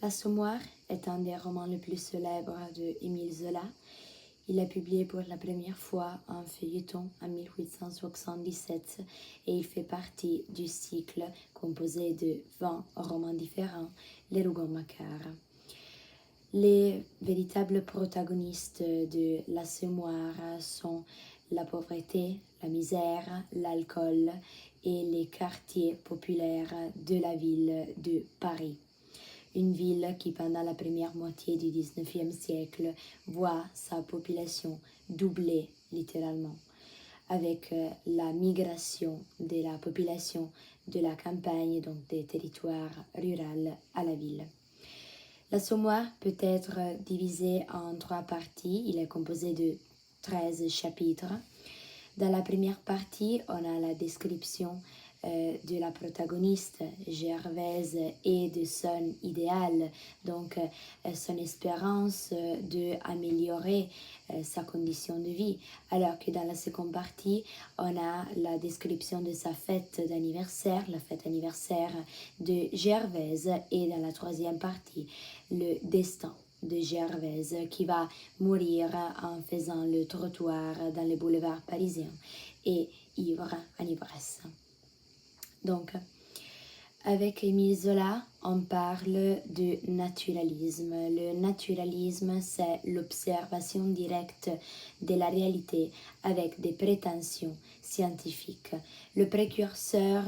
L'Assommoir est un des romans les plus célèbres de Émile Zola. Il a publié pour la première fois un feuilleton en 1877 et il fait partie du cycle composé de 20 romans différents, Les Rougon-Macquart. Les véritables protagonistes de l'Assommoir sont la pauvreté, la misère, l'alcool et les quartiers populaires de la ville de Paris. Une ville qui, pendant la première moitié du XIXe siècle, voit sa population doubler littéralement, avec la migration de la population de la campagne, donc des territoires ruraux, à la ville. L'Assommoir peut être divisé en 3 parties. Il est composé de 13 chapitres. Dans la première partie, on a la description de la protagoniste Gervaise et de son idéal, donc son espérance d'améliorer sa condition de vie, alors que dans la seconde partie, on a la description de sa fête d'anniversaire, la fête anniversaire de Gervaise, et dans la troisième partie, le destin de Gervaise qui va mourir en faisant le trottoir dans les boulevards parisiens et ivre en ivresse. Donc, avec Émile Zola, on parle de naturalisme. Le naturalisme, c'est l'observation directe de la réalité avec des prétentions scientifiques. Le précurseur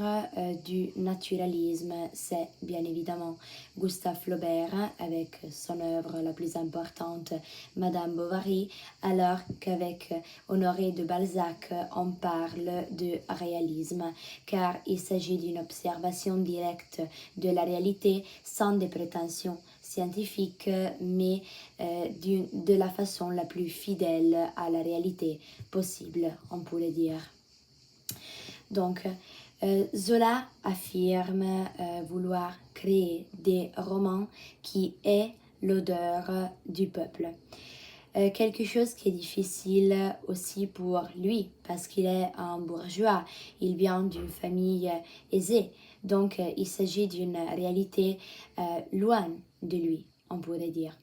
du naturalisme, c'est bien évidemment Gustave Flaubert avec son œuvre la plus importante, Madame Bovary, alors qu'avec Honoré de Balzac, on parle de réalisme, car il s'agit d'une observation directe de la réalité sans des prétentions scientifiques, mais de la façon la plus fidèle à la réalité possible, on pourrait dire. Donc, Zola affirme vouloir créer des romans qui aient l'odeur du peuple. Quelque chose qui est difficile aussi pour lui, parce qu'il est un bourgeois, il vient d'une famille aisée, donc il s'agit d'une réalité loin de lui, on pourrait dire.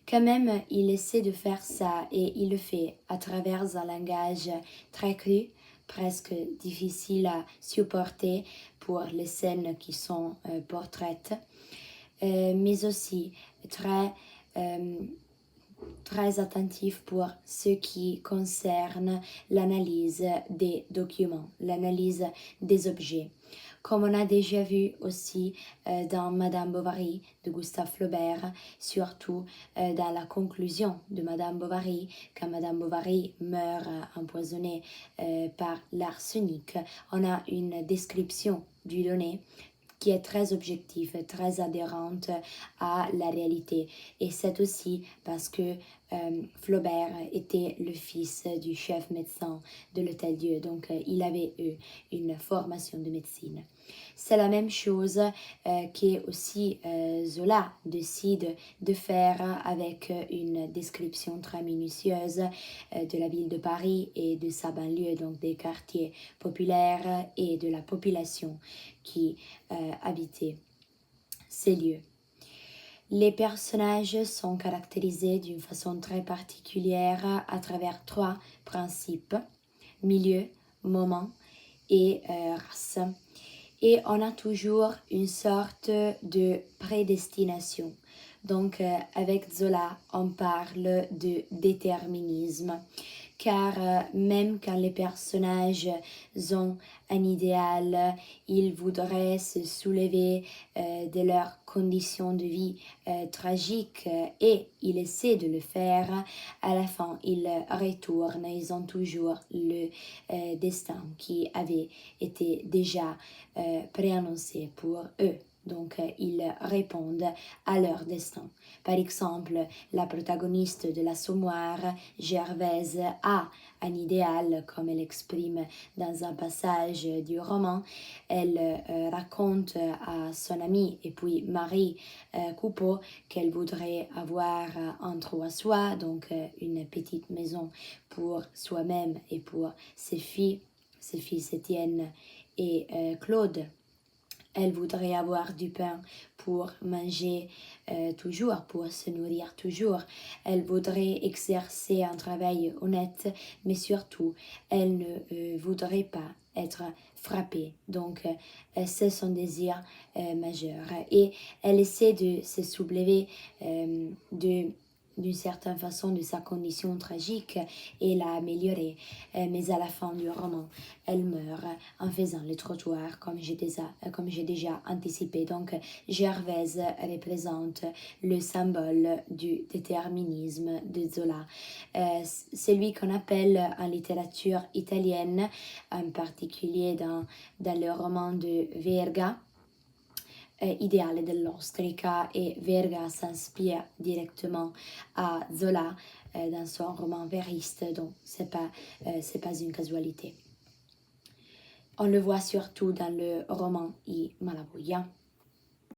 Quand même, il essaie de faire ça et il le fait à travers un langage très cru, presque difficile à supporter pour les scènes qui sont portraites, mais aussi très attentif pour ce qui concerne l'analyse des documents, l'analyse des objets. Comme on a déjà vu aussi dans Madame Bovary de Gustave Flaubert, surtout dans la conclusion de Madame Bovary, quand Madame Bovary meurt empoisonnée par l'arsenic, on a une description du donné qui est très objective, très adhérente à la réalité. Et c'est aussi parce que Flaubert était le fils du chef médecin de l'Hôtel-Dieu, donc il avait eu une formation de médecine. C'est la même chose que aussi Zola décide de faire avec une description très minutieuse de la ville de Paris et de sa banlieue, donc des quartiers populaires et de la population qui habitait ces lieux. Les personnages sont caractérisés d'une façon très particulière à travers 3 principes, milieu, moment et race. Et on a toujours une sorte de prédestination. Donc avec Zola, on parle de déterminisme, car même quand les personnages ont un idéal, ils voudraient se soulever de leurs conditions de vie tragiques et ils essaient de le faire. À la fin, ils retournent, ils ont toujours le destin qui avait été déjà préannoncé pour eux. Donc, ils répondent à leur destin. Par exemple, la protagoniste de l'Assommoir, Gervaise, a un idéal, comme elle exprime dans un passage du roman. Elle raconte à son amie et puis Marie Coupeau qu'elle voudrait avoir un trou à soi, donc une petite maison pour soi-même et pour ses filles, ses fils Étienne et Claude. Elle voudrait avoir du pain pour manger toujours, pour se nourrir toujours. Elle voudrait exercer un travail honnête, mais surtout, elle ne voudrait pas être frappée. Donc, c'est son désir majeur. Et elle essaie de se soulever d'une certaine façon de sa condition tragique et l'a améliorée. Mais à la fin du roman, elle meurt en faisant le trottoir, comme j'ai déjà anticipé. Donc, Gervaise représente le symbole du déterminisme de Zola. C'est lui qu'on appelle en littérature italienne, en particulier dans le roman de Verga, Ideale dell'Ostrica, et Verga s'inspire directement à Zola dans son roman Vériste, donc c'est pas une casualité. On le voit surtout dans le roman I Malavoglia.